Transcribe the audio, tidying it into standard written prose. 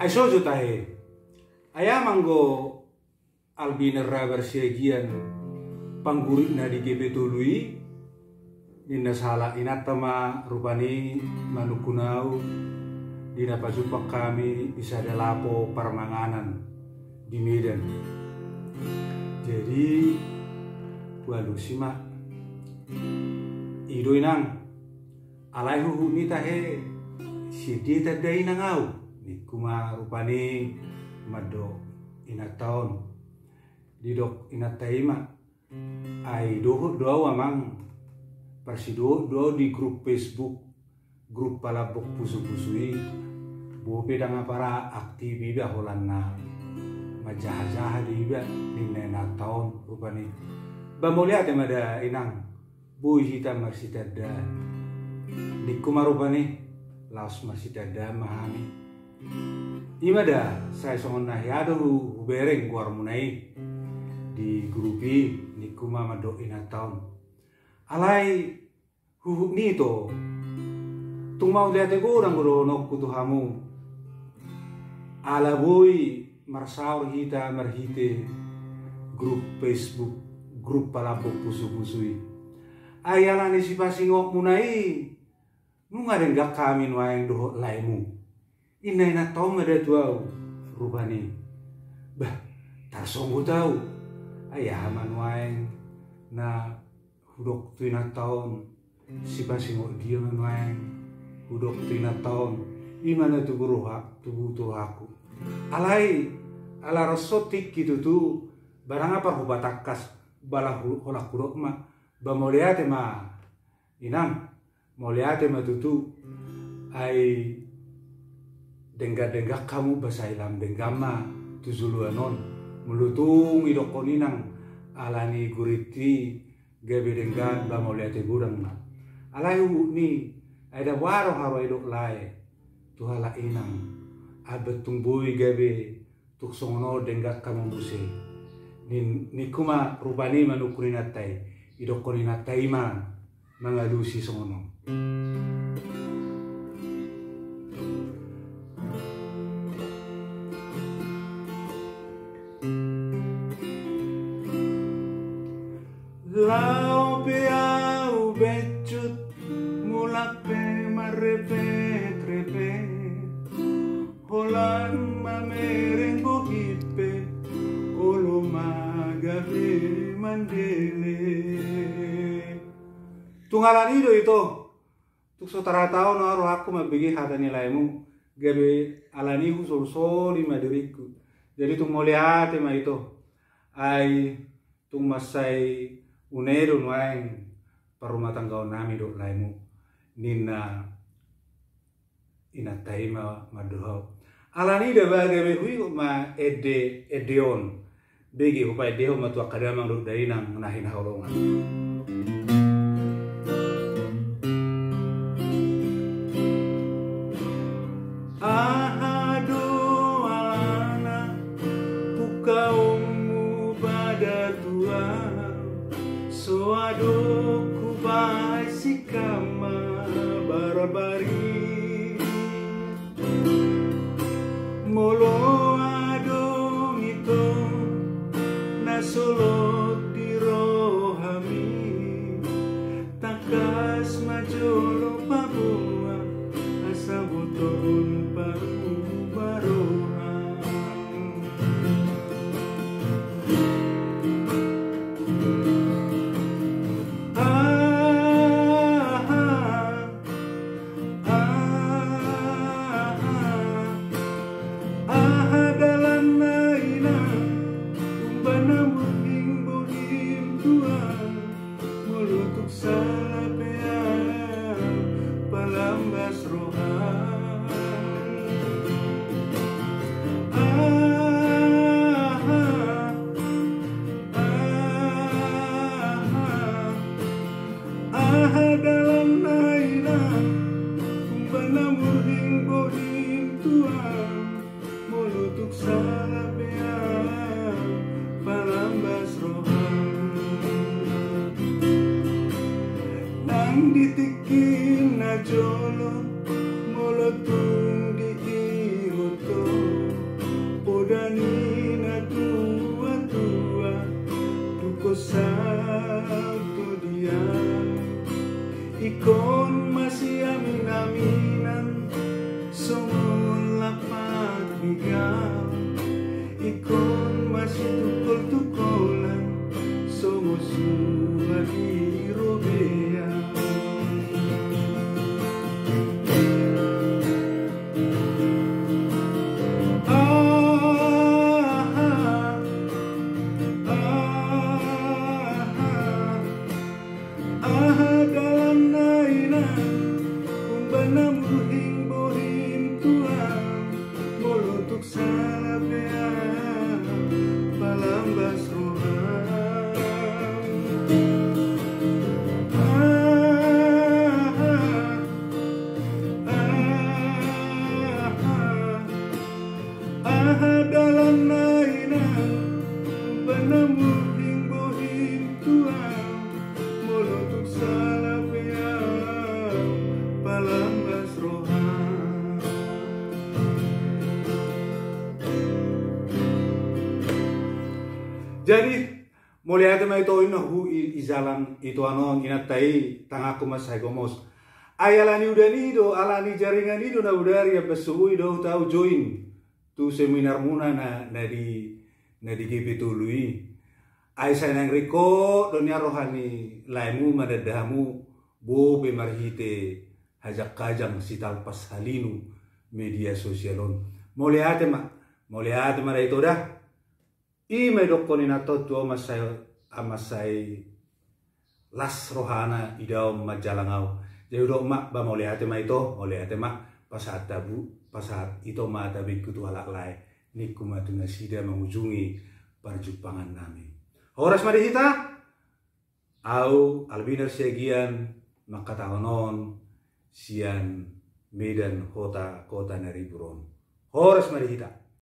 Aiso tahe ayam manggo albiner bersiagian panggurik na di GB tului ninda salah inatama rupani manukunau dina pasupak kami bisa ada lapo permanganan di Medan. Jadi walu simak ido inang alai huhu ni tahe si dia tadai nangau ni kuma rupani mado inataon didok inataima ai doho doa amang persido do di grup Facebook grup palabok pusu-pusui bo pedang para aktif iba holanna majah-jah di iba di nena tahun rupani bamulia temada inang bui hitam marsitada di kumarupani laos marsitada mahami imada saya songon nahiado bereng kuar munai di grupi di kuma mado ina tahun alai huhu ni to tung mau lihat aku orang beronok kutu hamu ala boy marsaur hita marhite grup Facebook grup palapok pusu-pusui ayala ni si pasingok munai nunga denggak kami waeng doho laimu inai na tau ngada tuau rupani bah tarsonggu tau ayaman waeng na hudok tuina taon si pasingok dia waeng hudok tuina taon imana tu tubuh aku alai ala rasotik gitu tuh barang apa hubatakas balah holak hudok ma bamoliate ma inam moliate ma tutu ai denggak kamu basailam denggama tuzuluanon mulutung idokoninang alani guriti gabe denggan bamoliate gurang ma alai ni ada waro haro idok lae tuhala inang abet tumbui gabe tuk songono denggak kamu buse ni kuma rupani manukurinatai idokkoninatai ma mangalusi songono lau piau becut mulak pe marrepet holan mamereng bohipe olo magabe mandele tunggalan itu tuk sotara tao no aro aku mabigi hata nilaimu gabe alani hu sol di madiriku jadi tung moliate ma itu ai tung masai unedo nuaing parumah tangga nami dok laimu nina inatai ma madoho alani da baga hui ma edeon begi upai deho ma tu akadamang dok dainang nahin haulongan ahadu alana pukaumu pada Tuhan soado kubai sikama barabari molo adong itu nasolot di rohami takas majolo papua asa buton paru barohan satu dia ikon masih amin-aminan somon lapat migau ikon masih tukol-tukolan somo subagi robea dalam nainan penemu hing tuang molutuk salapea palambas rohan. Jadi mulai ada mai to ino hu izalan itu anon inatai tangaku masai gomos ayalani udani do alani jaringan itu na udari ya besui do tahu join tu seminar muna na di GP tului ai sanang riko dunia rohani laimu madadamu bo be marhite hajak kajang sital pas halinu media sosialon moliate ma itu dah i medokoni nato tu amasai las rohana idau majalangau jadi do mak ba moliate ma pasat itu mata bikutu halak lai nikuma tunasida mengunjungi perjumpaan nami. Horas mari kita au albinar segian makatahonon sian medan kota nariburon. Horas mari kita.